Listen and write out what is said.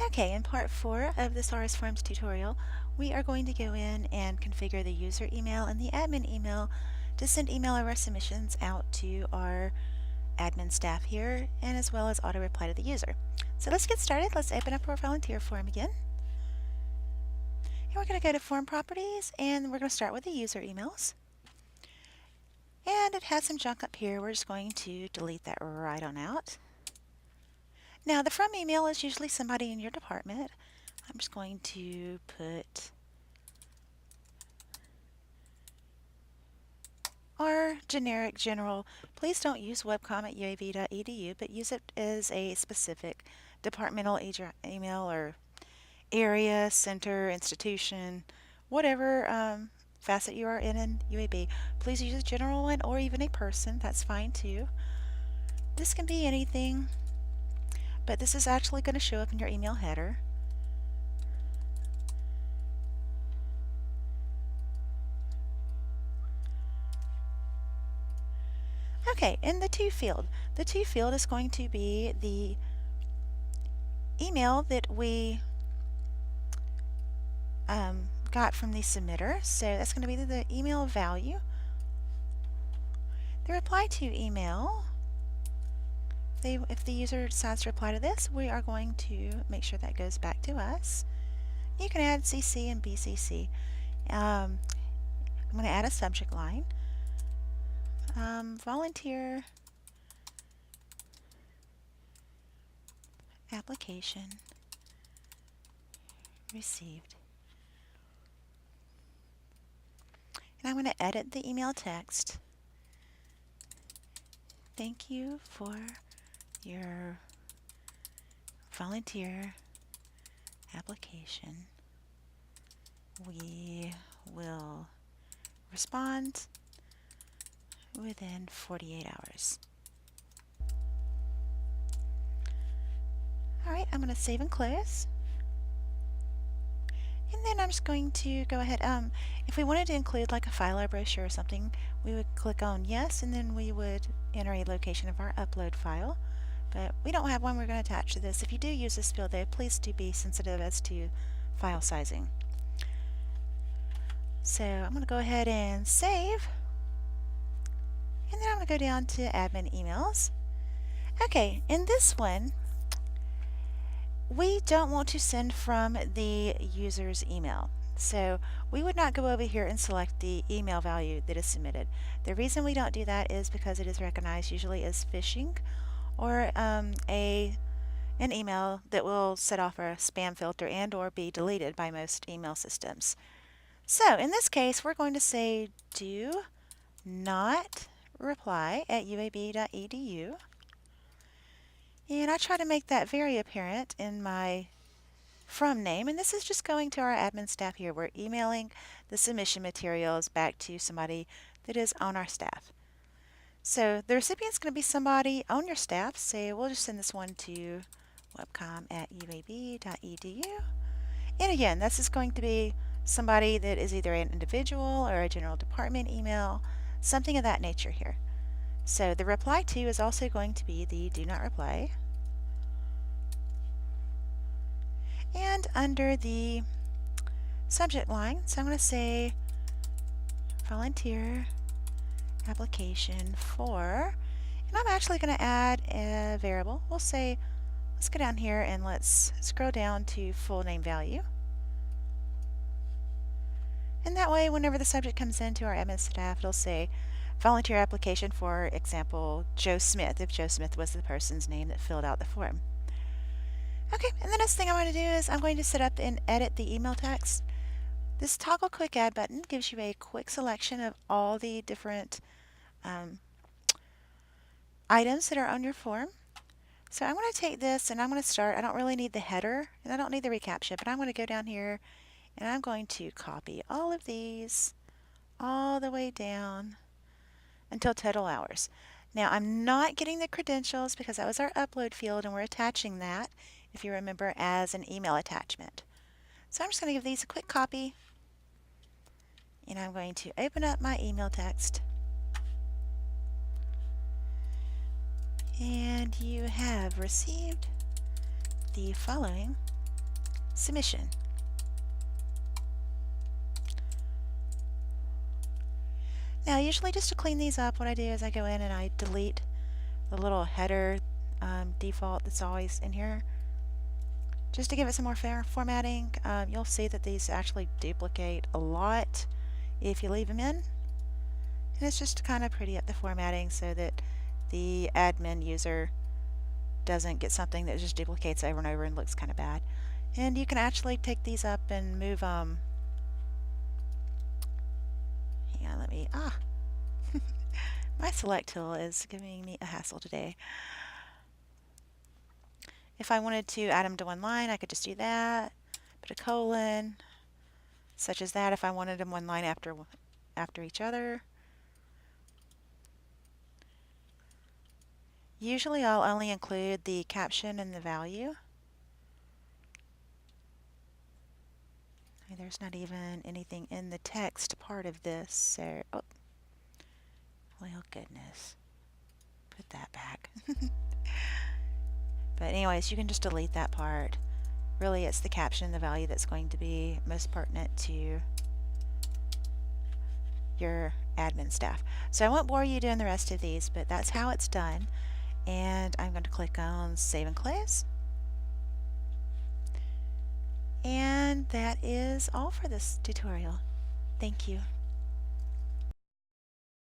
Okay, in part 4 of this RSForms tutorial, we are going to go in and configure the user email and the admin email to send email of our submissions out to our admin staff here, and as well as auto reply to the user. So let's get started. Let's open up our volunteer form again. And we're going to go to form properties, and we're going to start with the user emails. And it has some junk up here. We're just going to delete that right on out. Now, the from email is usually somebody in your department. I'm just going to put our generic general. Please don't use webcom@uav.edu, but use it as a specific departmental email or area, center, institution, whatever facet you are in UAB. Please use a general one or even a person. That's fine too. This can be anything, but this is actually going to show up in your email header. Okay, in the to field is going to be the email that we got from the submitter. So that's going to be the email value. The reply to email, if the user decides to reply to this, we are going to make sure that goes back to us. You can add CC and BCC. I'm going to add a subject line. Volunteer application received. And I'm going to edit the email text. Thank you for your volunteer application. We will respond within 48 hours. Alright, I'm going to save and close. And then I'm just going to go ahead, if we wanted to include like a file or brochure or something, we would click on yes, and then we would enter a location of our upload file. But we don't have one we're going to attach to this. If you do use this field though, please do be sensitive as to file sizing. So I'm going to go ahead and save. And then I'm going to go down to admin emails. Okay, in this one, we don't want to send from the user's email. So we would not go over here and select the email value that is submitted. The reason we don't do that is because it is recognized usually as phishing or an email that will set off a spam filter and or be deleted by most email systems. So in this case, we're going to say do not reply at uab.edu. And I try to make that very apparent in my from name, and this is just going to our admin staff here. We're emailing the submission materials back to somebody that is on our staff. So the recipient's going to be somebody on your staff, so we'll just send this one to webcom@uab.edu. And again, this is going to be somebody that is either an individual or a general department email, something of that nature here. So the reply to is also going to be the do not reply. And under the subject line, so I'm going to say volunteer application for, and I'm actually going to add a variable. We'll say, let's go down here and let's scroll down to full name value. And that way, whenever the subject comes into our admin staff, it'll say volunteer application, for example, Joe Smith, if Joe Smith was the person's name that filled out the form. Okay, and the next thing I'm going to do is I'm going to set up and edit the email text. This toggle quick add button gives you a quick selection of all the different items that are on your form. So I'm going to take this and I'm going to start. I don't really need the header and I don't need the recaptcha, but I'm going to go down here and I'm going to copy all of these all the way down until total hours. Now I'm not getting the credentials because that was our upload field and we're attaching that, if you remember, as an email attachment. So I'm just going to give these a quick copy and I'm going to open up my email text. And you have received the following submission. Now usually just to clean these up, what I do is I go in and I delete the little header default that's always in here. Just to give it some more formatting, you'll see that these actually duplicate a lot if you leave them in. And it's just to kind of pretty up the formatting so that the admin user doesn't get something that just duplicates over and over and looks kind of bad. And you can actually take these up and move them. Hang on, let me, my select tool is giving me a hassle today. If I wanted to add them to one line, I could just do that, put a colon, such as that if I wanted them one line after each other. Usually I'll only include the caption and the value. There's not even anything in the text part of this, so, oh, well, goodness. Put that back. But anyways, you can just delete that part. Really, it's the caption and the value that's going to be most pertinent to your admin staff. So I won't bore you doing the rest of these, but that's how it's done. And I'm going to click on Save and Close. And that is all for this tutorial. Thank you.